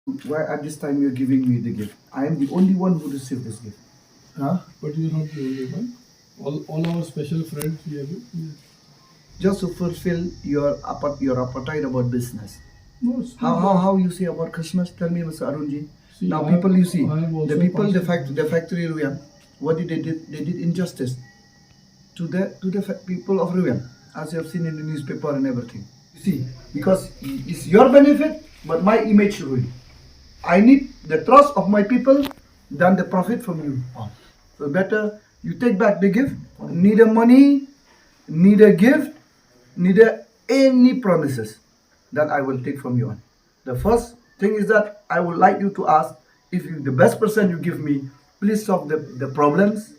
Why at this time you're giving me the gift? I am the only one who received this gift. Huh? But you're not the only one. All our special friends we have. Just to fulfill your appetite about business. No, it's How you say about Christmas? Tell me, Mr. Arunji. See, Now I people have- you see, I have also the people, passed- the factory Ruyan, what did they did? They did injustice to the people of Ruyan, as you have seen in the newspaper and everything. You see, because it's your benefit, but my image ruined. I need the trust of my people than the profit from you. So better you take back the gift. Neither money, neither gift, neither any promises that I will take from you on. The first thing is that I would like you to ask if you, the best person you give me, please solve the problems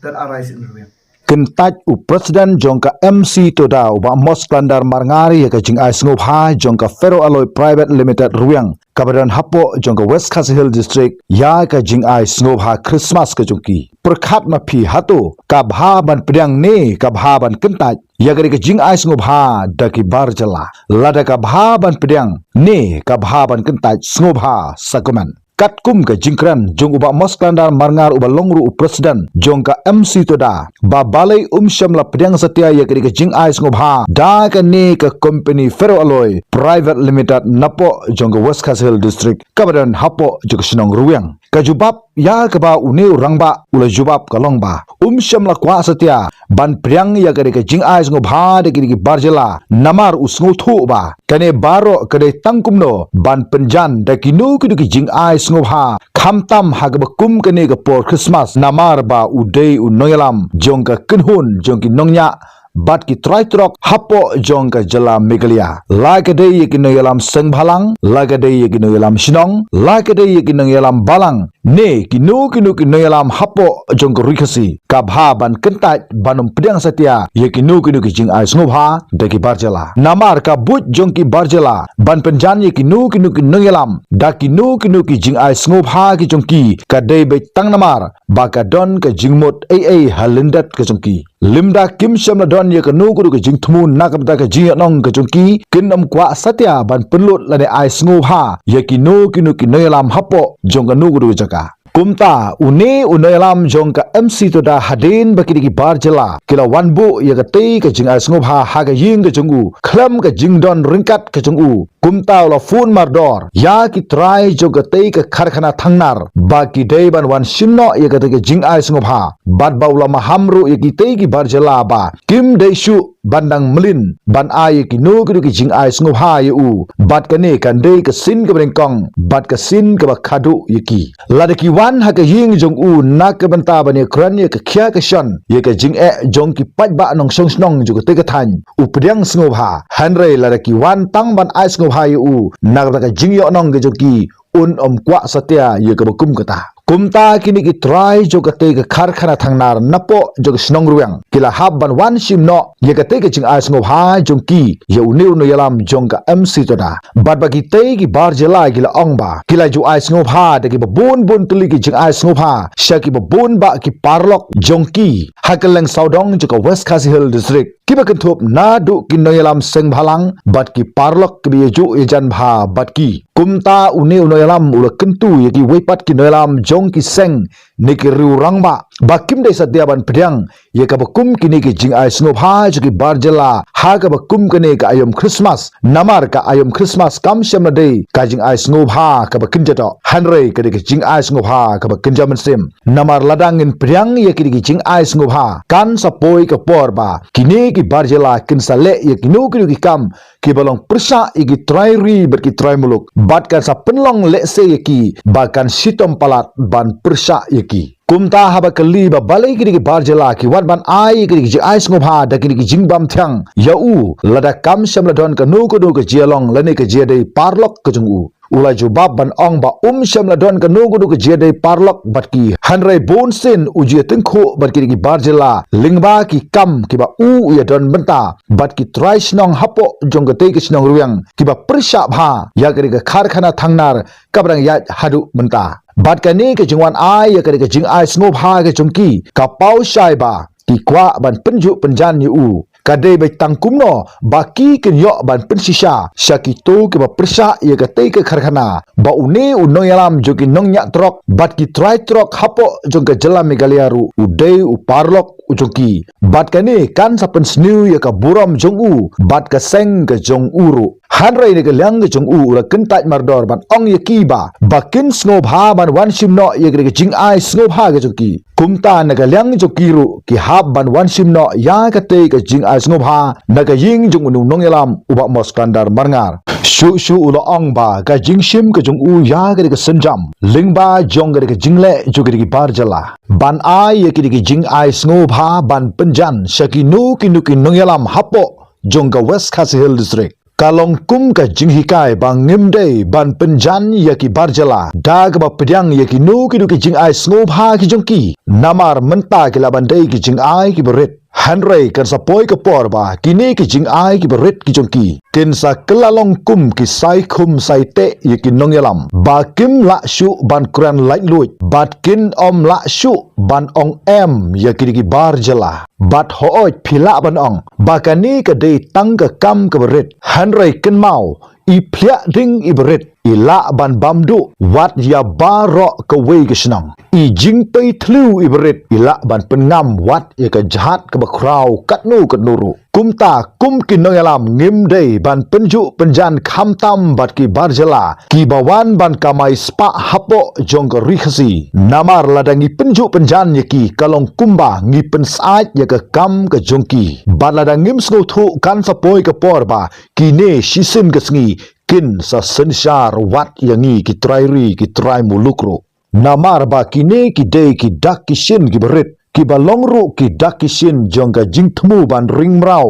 that arise in Ruyan. Kentaj u Presiden jongka MC Toda uba mos klandar marngari ya kajing ai sngop ha jongka Ferro Alloy Private Limited Ruang kabadan hapo jongka West Khasi Hill District ya kajing ai sngop ha Christmas kajungki perkhat ma phi hato kabha ban pedang ne kabha ban kentaj ya gari kajing ai sngop ha daki barjala lada kabha ban pedang ne kabha ban kentaj sngop ha sakuman Katkum ke jingkran jong uba mos klandar marngar uba longru u presiden jong ka MC Toda ba balai syamla pedang setia ya ke jing ais ngobha da ka ne ka company Ferro Alloy Private Limited napo jong ka West Khasi Hill District kabadan hapo jong sinong ruang ka jubab ya ka ba uneu rangba ula jubab ka longba syamla kwa setia ban pedang ya ke jing ais ngobha de ki barjela namar usngu thu ba kane baro kade tangkumno ban penjan da kinu ki jing ais ngobha khamtam hagbakum kane ga por Christmas namar ba udei unoyalam jongka kenhun jongki nongnya bat ki trai trok hapo jongka jala megalia lagade yekinoyalam sengbhalang lagade yekinoyalam sinong lagade yekinoyalam balang ne kinu kinoyalam hapo jongka rikasi kabha ban kentaj banum pedang setia yekinu ki jing ai ngobha daki barjala namar ka but jongki barjala ban penjan yekinu kinoyalam dakinu ki jing ai ngobha ki jongki kadai be tang namar bakadon ka jingmot ai halindat ka jongki limda kim shamla don ye ka nu ku ka jing thmu nakam da ka ji nong ka jongki kinam kwa satya ban penlut la ne ai ngobha yekinu ki noyalam hapo jong ka nu ku jaka Kumta une unoyalam jongka MC Toda hadin bakidiki barjela kila wanbu ya katei ka jing asngobha haga ying ka jungu klam ka jingdon ringkat ka jungu kumta ula fun mardor ya ki trai jongka tei ka kharkhana thangnar baki deiban wan shimno ya katei ka jing asngobha bad baula mahamru ya ki tei ki barjela ba kim deishu bandang melin ban ai ki nu ki jing asngobha yu bad kane kan dei ka sin ka brengkong bad ka sin ka khadu yiki ladaki wan ha ka ying jong u nak ka banta bane kran ye ka khya ka shan ye ka jing jong ki pat ba nong song snong ju ka te ka than u pdyang sngoba hanre la ki wan tang ban ai sngoba ye u nak ka jing yo nong ge joki un kwa satya ye ka bakum kata kumta kini ki try jo ka te ka kharkhana thangnar napo jo ka snong ruang kila hab ban wan sim no ye ka te ka jing ai sngoba jong ki ye u ne yalam jong ka MC Toda bad bagi te ki bar jela kila ongba kila ju ai sngoba de ki bun tuli ki jing ai sngoba shaki bun ba ki parlok jongki hakeleng saudong jo ka West Khasi Hill District kiba kentup na du ki noyalam seng bhalang bat ki parlok ki bi ju ejan bha bat ki kumta une noyalam ula kentu ye ki wepat ki noyalam jong ki seng niki riu rangba bakim dei satya ban pedang ye ka bakum kini ki jing ai snobha ju ki barjela ha ka bakum kane ka ayom Christmas namar ka ayom Christmas kam shamna dei ka jing ai snobha ka bakin jato hanre ka de ki jing ai snobha ka bakin jaman sim namar ladangin pedang ye ki jing ai snobha kan sapoi ka porba kini ki barjela kin sale ye kinu ki kam ki balong persa igi try ri ber ki try muluk bat kan sa penlong le se ye ki bakan sitom palat ban persa ye ki kumta haba kali ba balai ki barjela ki wan ban ai ki ji ai ngobha da ki jingbam thyang ya u lada kam shamla don ka nu ko jialong lane ka jiadei parlok ka jungu ula jubab ban ong ba shamla don ka nu ko jiadei parlok bat ki hanrai bon sin uji tengkho bat ki barjela lingba ki kam ki ba u ya don benta bat ki try snong hapo jong ka te ki snong ruang ki ba persha bha ya ki kharkhana thangnar kabrang ya hadu benta bat ka ni ke jingwan ai ya ke jing ai snob ha ke jongki ka pau shai ba ki kwa ban penju penjan yu kadai bai tangkum no baki ken yok ban pensisa syaki to ke ba persa ye ke te ke kharkhana ba une unoyalam joki nong nyak trok bat ki try trok hapo jong ke jelam megaliaru udai uparlok ujoki bat kane kan sapen sniu ye ka buram jong u bat ka seng ke jong uru hanrai ne ke liang ke jong u la kentat mardor ban ong ye ki ba bakin snob ha ban wan sim no ye ke jing ai snob ha ke joki kumta ne ke liang jokiru ki hab ban wan sim no ya ka te ke jing ai snob ha na ke ying jong unu nong yalam uba mos kandar marngar shu ulo ong ba ka jing sim ke jong u ya ke senjam lingba jong ke jingle jo ke bar jala ban ai ye ke jing ai snob ha ban penjan syaki nu ki nong yalam hapo jong ka West Khasi Hill district kalong kum ka jinghikai bang ngimdei ban penjan yaki barjala dag ba pedang yaki nu ki jing ai snob ha ki jongki namar menta ki labandei ki jing ai ki berit hanrei kan sapoi ke por ba kini ki jing ai ki berit ki jongki kin sa kelalong kum ki sai khum sai te yaki nong yalam ba kim la shu ban kuran lai luit bat kin om la shu ban ong em yaki ki barjala bat hooj phila ban ong ba kani ka dei tang ka kam ka berit hanrei ken mau i phlia ding i berit i la ban bamdu wat ya baro ka wei ka snang i jing pei thlu i berit i la ban pengam wat ya ka jahat ka bakrau katnu katnuru kumta kum kin no yalam ngim dei ban penju penjan kham tam bat ki barjala ki bawan ban kamai spa hapo jong ka rikhasi namar ladangi penju penjan yaki kalong kumba ngi pensait ya ka kam ka jongki bat ladangim sno thu kan sapoi ka por ba ki ne shisim ka sngi kin sa sensyar wat yangi ki trairi ki trai mulukro namar ba kine ki dei ki dak ki shin ki berit ki balongru ki dak ki shin jongka jingthmu ban ringmrau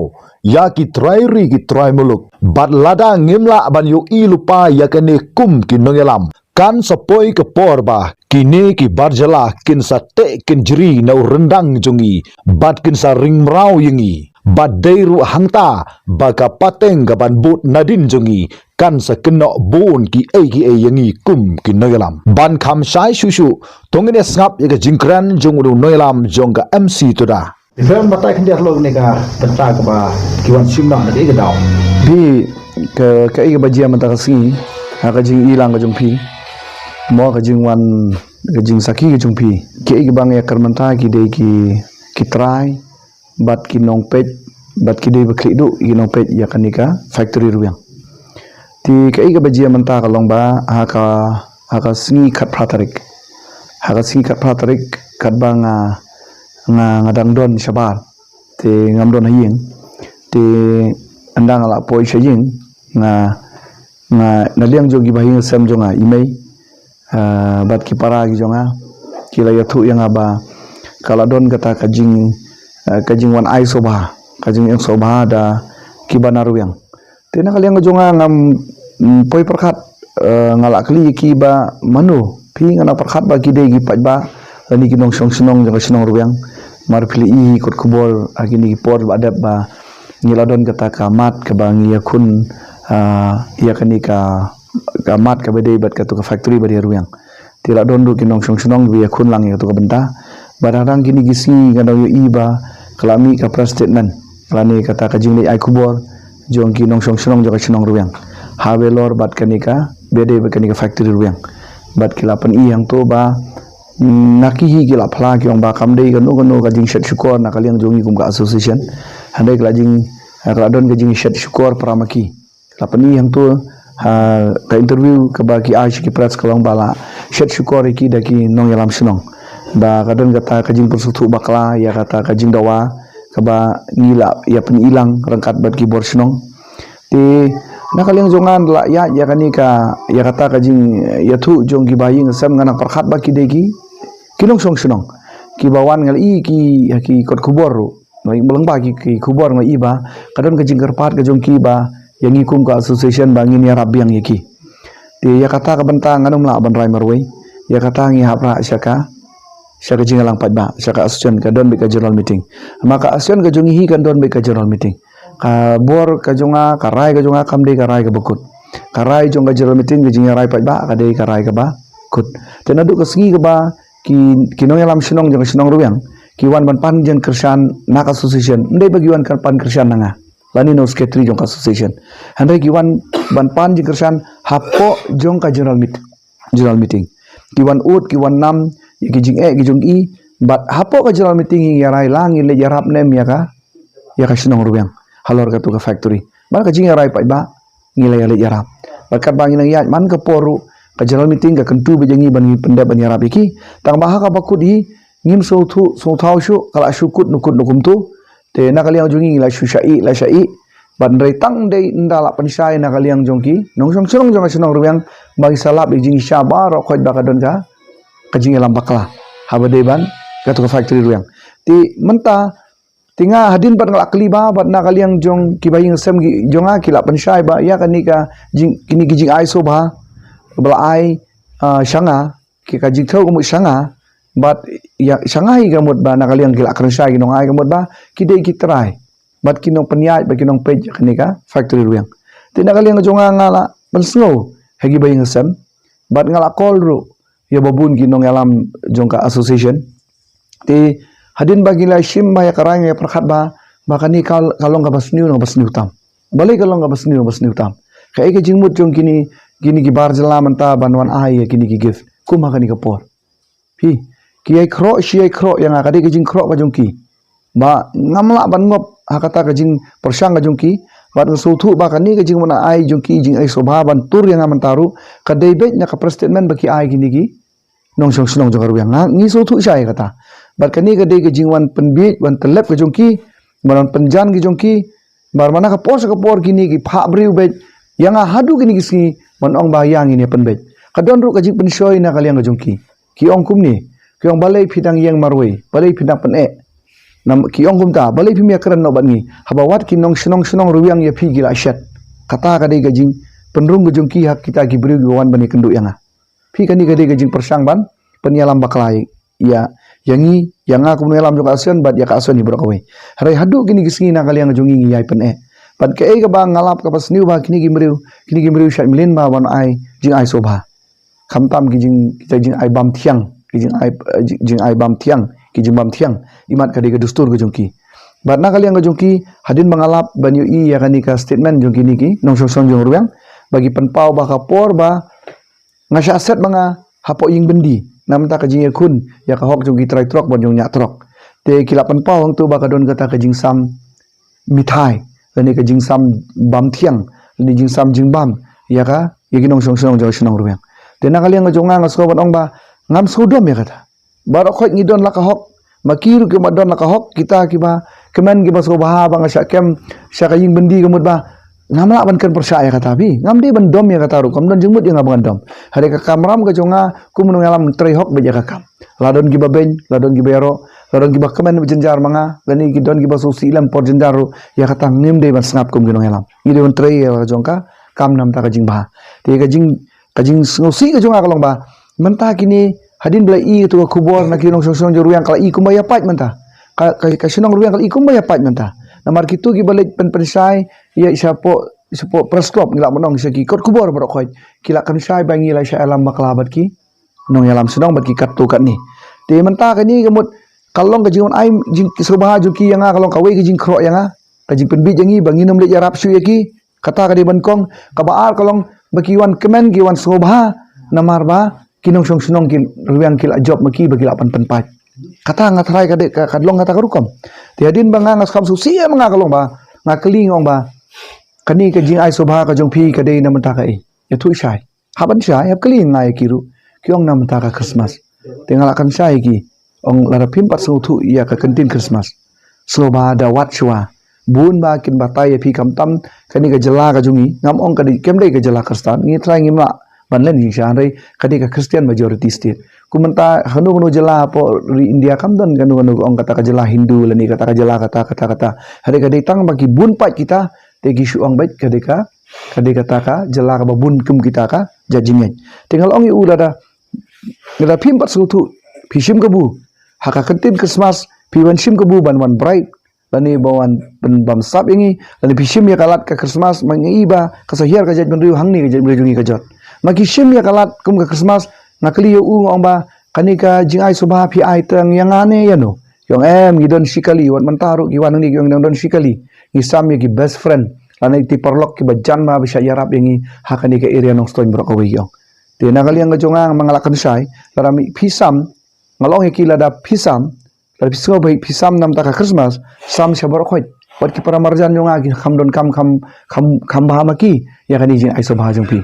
ya ki trairi ki trai muluk bat lada ngimla ban yo i lupa ya kane kum ki nongelam kan sapoi ke por ba kini ki barjala kin sa te kin jri na rendang jongi bat kin sa ringmrau yengi bat deiru hangta baka pateng gaban but nadin jongi kan sa keno bon ki e yangi kum ki noyalam ban kham sai shushu tongine snap ye jingkran jongu noyalam jonga MC toda Ifan batai kan dia log nega penta ke ba kiwan simna na ke daw bi ke ai ba jia mata kasi ha ka jing ilang ka jong pi mo ka jing wan ka jing saki ka jong pi ke ai bang ya karmanta ki de ki try bat ki nong pej bat ki de ba kli du ki nong pej ya kanika factory ruang ti ke ai ba jia manta ka long ba ha ka singi khat pratarik ha ka singi khat pratarik kat ba nga dang don shabar te ngam don hayeng te andang ala poi shayeng nga naliang jogi bahing sam jonga imei bat ki para gi jonga kila ya thu yang aba kala don kata kajing wan ai soba kajing yang soba da ki banaru yang te na kaliang jonga ngam poi perkhat ngala kli ki ba manu pi ngana perkhat ba ki de gi paj ba lani ki nong sonong jong sonong ruang mar pili i kot kubol agini por adab ba ngiladon kata kamat ke bangi yakun ia kanika kamat ke bede bat katu ke factory bade ruang tila don du kinong sonong bi yakun lang ya tu ke benta barang kini gisi ngado yo iba kelami ka statement lani kata ka jingli ai kubor jong kinong sonong jong sonong ruang habelor bat kanika bede bat kanika factory ruang bat kilapan i yang tu ba nakihi gila phala ki ong ba kamdei gano ka jing shat syukur na kaliang jongi kum ka association handai ka jing radon ka jing shat syukur pramaki lapani yang tu ka interview ka ba ki aish ki press kalong bala shat syukur ki da ki nong yalam sunong ba kadon kata ka jing persutu bakla ya kata ka jing dawa ka ba ngila ya pen ilang rangkat bat ki bor sunong ti na kaliang jongan la ya kani ka ya kata ka jing ya thu jong ki baying sam ngana perkhat ba ki de ki kinong song sunong ki bawan ngal i ki kot kubor ru ngai beleng ba ki kubor ngai iba kadon ke jingkar pat ke jong ki ba yang ikum ka association bangin ya rab yang yaki ti ya kata ka bentang nganum la ban rai marwei ya kata ngi hapra syaka jingalang pat ba syaka association ka don be ka general meeting maka association ka jong hi kan don be ka general meeting ka bor ka jonga ka rai ka jonga kam de ka rai ka bekut ka rai jong ka general meeting ke jinga rai pat ba ka de ka rai ka ba kut tenadu ka singi ka ba ki nong yalam sinong jong sinong ruang Kiwan ban pan jen kersan nak association. Ndai bagi wan kan pan kersan nanga. Lani no secretary jong association. Handai kiwan ban pan jen kersan hapo jong ka general meeting. Kiwan ut kiwan nam kijing kijong i bat hapo ka general meeting ya rai lang ile jarap nem ya ka sinong ruang. Halor ka tu ka factory. Ban ka jing ya rai pai ba ngilai ale jarap. Bakat bangin ang yat man ka poru ka general meeting ka kentu bejangi ban pendap ban yarap iki tang baha ka bakut hi ngim so thau shu kala syukut nukut nukum tu te nakaliang jongi la syai ban rei tang dei ndala pensai nakaliang jongki nong song jong ruang bagi salap jing syaba ro khoj bakadon ka jing lam bakla habade ban ka tu ka factory ruang ti menta tinga hadin ban ngalak keliba bat nakaliang jong kibaying sem jonga kila pensai ba ya kanika jing kini jing ai so ba belai shanga ki ka jithau ko shanga but ya shanga hi gamut ba nakaliang gila kersa ginong ai gamut ba kidai kitrai but kinong penyai ba kinong page kanika factory ruang ti nakaliang jonga ngala pensngo hagi baying sem but ngala call ru ya babun kinong alam jongka association ti hadin bagi la shim ba ya karang ya perkhat ba makani kalong ka basniu no basniu tam balai kalong ka basniu no basniu tam kai ke jingmut jong kini ki bar jela manta banwan ai kini ki gift kuma kani ka por pi ki ai kro shi ai kro yang akade ki jing kro ka jong ki ba ngamla ban ngop hakata ka jing persang ka jong ki bat so thu ba kani ka jing mana ai jong ki jing ai sobha ban tur yang amantaru ka debet nya ka statement baki ai kini ki nong song sunong jong ruang ngi so thu sai kata bat kani ka de ka jing wan penbit wan telep ka jong ki ban penjan ki jong ki bar mana ka por kini ki pha briu bet yang hadu kini kisi manong bayang ini penbet kadon ru kajing pensoi na kaliang kajongki ki ong kum ni ki ong balai phidang yang marwei balai phidang pen nam ki ong kum ta balai phimia kran no bangi habawat ki nong sunong ruang ya phi gila shat kata kadai kajing penrung kajongki hak kita ki beri wan bani kenduk yanga phi kani kadai kajing persang ban penyalam baklai ya yangi yanga kum alam jong asen bat ya ka asen ni brokawai harai hadu kini kisi na kaliang kajongi yai pen Pat ke ka ba ngalap ka pas niu ba kini gimriu syat milin ba wan ai jing ai sobha khamtam ki jing ai bam thiang ki jing ai bam thiang ki jing bam thiang imat ka de dustur ka jongki bat na kaliang ka jongki hadin mangalap banyu i ya kani ka statement jongki niki nong song jong ruang bagi penpau ba ka por ba ngasya set manga hapo ying bendi namta ka jing kun ya ka hok jongki trai trok bon jong nya trok te kila penpau hang tu ba ka don kata ka jing sam mithai lani ka jing sam bam thiang lani jing sam jing bam ya ka yaginong song jong sunong ruang te na kaliang jonga ngasko ban ong ba ngam sodom ya kata bar khoi ngidon la ka hok makir ke madon la ka hok kita ki ba kemen ki ba so ba ba ngasya kem sya ka ying bendi kemut ba ngamla ban kan persaya kata bi ngam di ban dom ya kata ru kam don jingmut ya ngam dom hare ka kamram ka jonga kumunung alam trei hok be ja ka kam ladon ki ba ben ladon ki bero ladon ki ba kemen jenjar manga lani ki don ki ba so silam por jenjaru ya kata ngim de ban snap kum ginong alam ide on trei ya jongka kam nam ta ka jing ba te ka jing ngosi ka jonga kalong ba menta kini hadin bela i tu ka kubor na kinong song ruang kala i kumbaya pat menta ka sinong ruang kala i kumbaya pat menta namar kitu ki balik pensai ya isapo preskrop ngila monong isa ki kot kubor barok khoi kila kan sai bangi la sya alam maklabat ki nong alam sinong bat ki kat tu kat ni te menta ka ni gemut kalong ka jingon ai jing sobaha juki yang kalong kawai ka jing kro yang ka jing penbit jangi bangi nom le yarap syu yaki kata ka de bankong ka baar kalong bakiwan kemen ki wan sobaha namar ba kinong song sunong ki ruang kila job maki bagi lapan penpat kata ngatrai ka de ka kadlong kata karukom tiadin ba ngas kam susi ya mga kalong ba ngakeli ngong ba kani ka jing ai sobaha ka jong phi ka de na menta ka ya thu sai haban sai hab keli ngai kiru kyong na menta ka Christmas tinggal akan sai ki ong lara phim pat so thu ya ka kantin Christmas so ba da wat chwa bun ba kin ba tai phi kam tam kani ka jela ka jungi ngam ong ka di kem dei ka jela kristan ngi trai ngi ma ban len ni shan rei kani ka Christian majority state kumenta hanu jela po ri India kam dan kanu ong kata ka jela Hindu lani kata ka jela kata hari ka dei tang bagi bun pat kita te gi shu ong bait ka dei kata ka jela ka ba bun kum kita ka jajingen tinggal ong i ulada ngada phim pat so thu phishim ka bu haka kantin Christmas piwan sim kebu ban wan bright lani bawan bam sap ingi lani pishim ya kalat ka Christmas mangi ba kasahir ka jaj benriu hangni ka jaj benriu ka jot maki sim ya kalat kum ka Christmas nakli yo ong ba kanika jing ai subha phi ai tang yang ane yano Yong gidon shikali wat mantaru gi wanung ni yong don shikali. Isam gi best friend. Lana iti parlok ki bajan ma bisa yarap yangi hakani ke area nong stoin brok awi yong. Te nagali yang gajonga mangalakan sai larami pisam ngalong ki lada pisam lada pisam bai pisam nam taka Christmas sam syabar khoi. Wat ki para marjan yonga ki khamdon kam bahamaki ya kani jing aiso bahajung pi.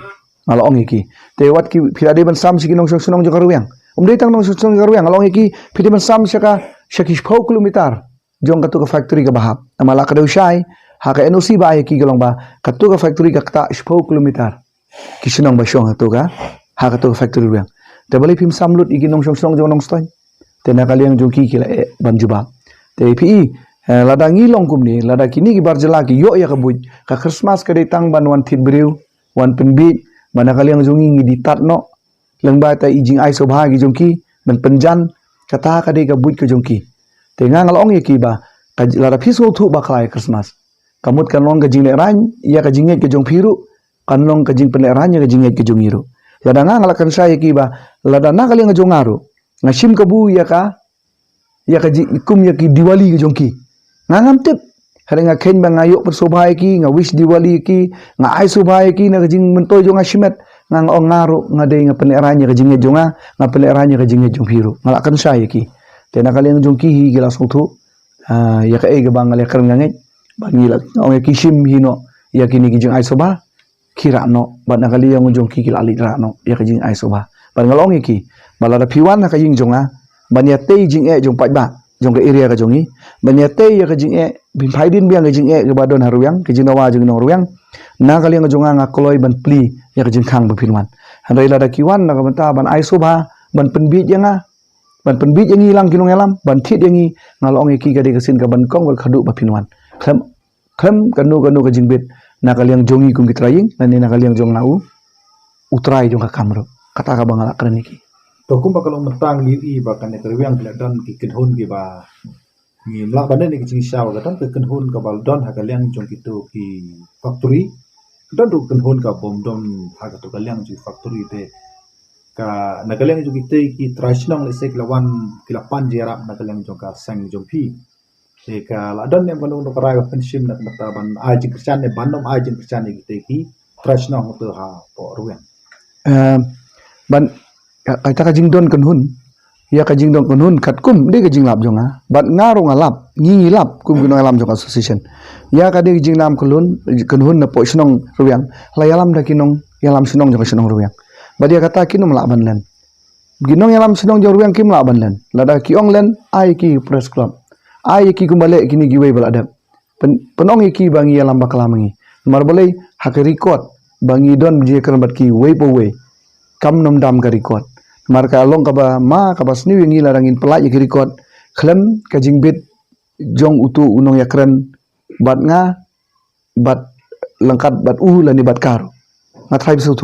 Ngalong ki. Te wat ki pirade ban sam sigi nong sunong jong karuang. Umdei tang nong sunong karuang ngalong ki pirade ban sam syaki 10 kilometer jong katu ka factory ka bahap. Amala ka daw syai haka NOC ba ay ki galong ba katu ka factory ka kata 10 kilometer. Kisunong ba syong hatu ka haka tu factory ruang. Te balik pim samlut igi nong sunong jong nong stoin. Te nakaliang jong ki kila ban juba. Te pi lada ngilong kumni lada kini ki barjela ki yo ya kabut ka Christmas ka datang ban wan tit briu wan penbit manakaliang jong ngi di tat no lengba ta ijing ai so bha gi jong ki ban penjan kata ka de ka but ka jong ki te nga ngalong ye ki ba ka lada piso thu ba klai Christmas kamut kan long ka jing le ran ya ka jinget ka jong phiru kan long ka jing pen le ran ya ka jinget ka jong iru lada nga ngalakan saya ki ba lada nakaliang jong ngaru ngashim ka bu ya ka ikum ya ki Diwali ka jong ki ngam tip hari nga ken bang ayok persobhai ki nga wish Diwali ki nga ai sobhai ki na jing mentoy jong ashimet nga ong ngaru nga de nga peneranya ka jinget jonga nga peneranya ka jinget jong hiru ngalakan saya ki te nakaliang jong ki hi gila sotu ya ka ege bang ngale kern nganget ban gila ong ki shim hino ya kini ki jing ai sobha kira no ban nakaliang jong ki gila ali ra no ya ka jing ai sobha ban ngalong ki balada piwan na ka jing jonga ban ya te jing jong pai ba jong ke area ka jongi banyate ya ka jing bin phaidin biang ka jing ke badon haruyang ke jinawa jing nong ruyang na kali nga jonga nga koloi ban pli ya ka jing khang ba pinwan handai lada kiwan na ka banta ban ai sobha ban penbit yanga ban penbit yangi lang kinong elam ban thit yangi ngalong ki ka de ka sin ka ban kong wal khadu ba pinwan khem kanu ka jing bit na kali yang jongi kum kitraying na ni na kali yang jong nau utrai jong ka kamro kata ka bangala kreniki to kum bakal mentang yi bakan ne kerwiang dan ki kenhun ki ba ni mlak badan ni ki shaw ga tan kenhun ka bal don ha kaliang jong kitu ki factory dan tu kenhun ka bom don ha ka to kaliang ji factory te ka na kaliang jong ki traditional le sek lawan ki lapan jerap na kaliang jong ka sang jong pi te ka la don ne banung no karai ba pensim na mata ban a ji kristian ne bandom a ji kristian ni ki traditional to ha po ruang ban kaita ka jing don kenhun ya ka jing don kenhun kat kum de ka jing lap jonga bat ngaro ngalap ngi lap kum gino alam jong association ya ka de jing nam kenhun na po snong ruang la yalam da kinong yalam snong jong snong ruang badia kata kinom la ban len ginong yalam snong jong ruang kim la ban len lada ki ong len ai ki press club ai ki kumbale kini giwe balada penong ki bangi yalam bakla mangi marbale hak record bangi don je kan bat ki way po way kam nom dam ka record marka long kaba ma kaba sniu yang larangin pelak ya record klem ka jingbit jong utu unong yakran bat nga bat lengkat bat lani bat karo nga trai bisu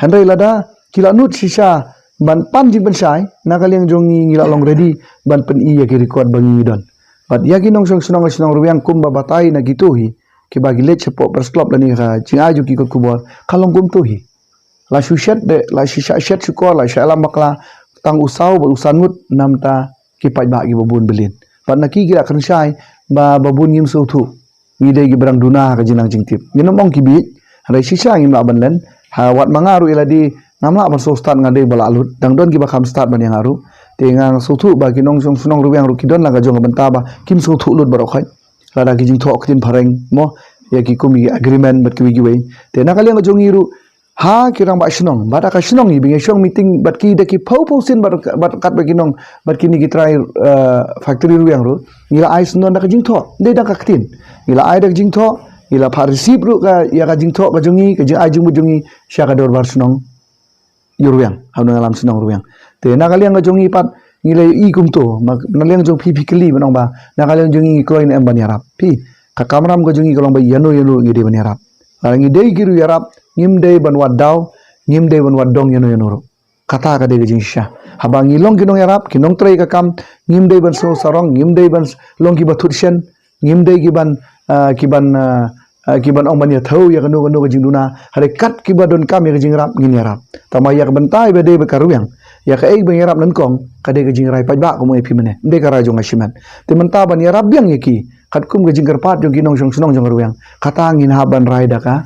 handai lada kila nut sisa ban pan jing pensai nakaliang jong ngila long ready ban pen ya record bangi don bat yakin nong senong ruang kum babatai na gituhi ki bagi let cepo pers club lani ka jingaju ki kubor kalong kum tuhi la syushat de la shishat syukor la syalam bakla tang usau ba usanut namta kipai ba gi babun belin pat naki gira kan syai ba babun ngim sautu ngide gi berang duna ka jinang jingtip nginom ki bi rai shisha ngim la banlen ha wat mangaru iladi ngamla ban so start ngade bala alut dang don gi bakam start ban yang aru tengang sautu ba gi nong sunong ruang rukidon la ga jong benta ba kim sautu lut barokhai la da gi jing thok tin phareng mo ya ki kumi agreement bat ki gi we te nakali ga jong iru ha kirang ba snong bada ka snong i bingi syong meeting bat ki de ki pau sin bat kat ba kinong bat kini ki try factory ruang ru ngila ai snon da ka jing tho de da ka ktin ngila ai da jing tho ngila pha receive ru ka ya ka jing tho ka jongi ka jing ai jing bu jongi sya ka dor bar snong yuruang ha no alam snong ruang te na kaliang ka jongi pat ngila i kum to na liang jong pi kli banong ba na kaliang jongi kloin em ban yarap pi ka kamram ka jongi kolong ba yano ngi de ban yarap la ngi de giru yarap ngim day ban wadau ngim day ban wadong yano yanoro kata ka de jing sha habang ilong kinong yarap kinong tray ka kam ngim day ban so sarong ngim day ban long ki bathut shen ngim day ki ban ong ban ya thau ya kanu ka jing duna hare kat ki badon kam ya jing rap ngin yarap tama ya bentai be de be karuyang ya ka bang yarap nan kong kade ka jing rai pajba ko mo epi mene de ka rajong asiman te menta ban yarap biang yeki kat kum ka jing karpat jong kinong jong sunong jong ruang kata ngin haban rai da ka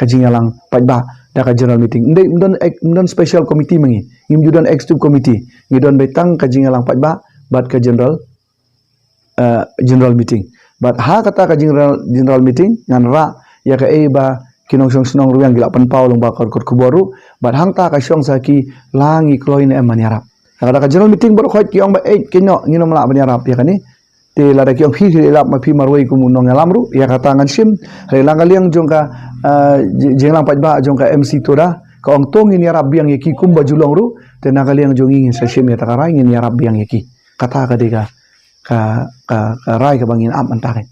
jing alang pajba da ka general meeting ndon special committee mangi ngim judan executive committee ngidon betang ka jing alang pajba bat ka general meeting but kata ka general meeting ngan ra ya ka ba kinong sunong ruang gila pan pau long bakar kot kuboru but hang ta ka syong saki langi kloin maniarap kada ka general meeting baru khot kiong ba kinyo ngino mala maniarap ya kani te la da kiong hi lap ma pi marwai ku munong ngalamru ya kata ngan sim re lang liang jong ka jenglang pajba jong ka MC toda ka ong tong ini arab biang yeki kum bajulong ru te nakaliang jong ingin sa sim ya takarai ngin arab biang yeki kata ka dega ka rai ka bangin am antake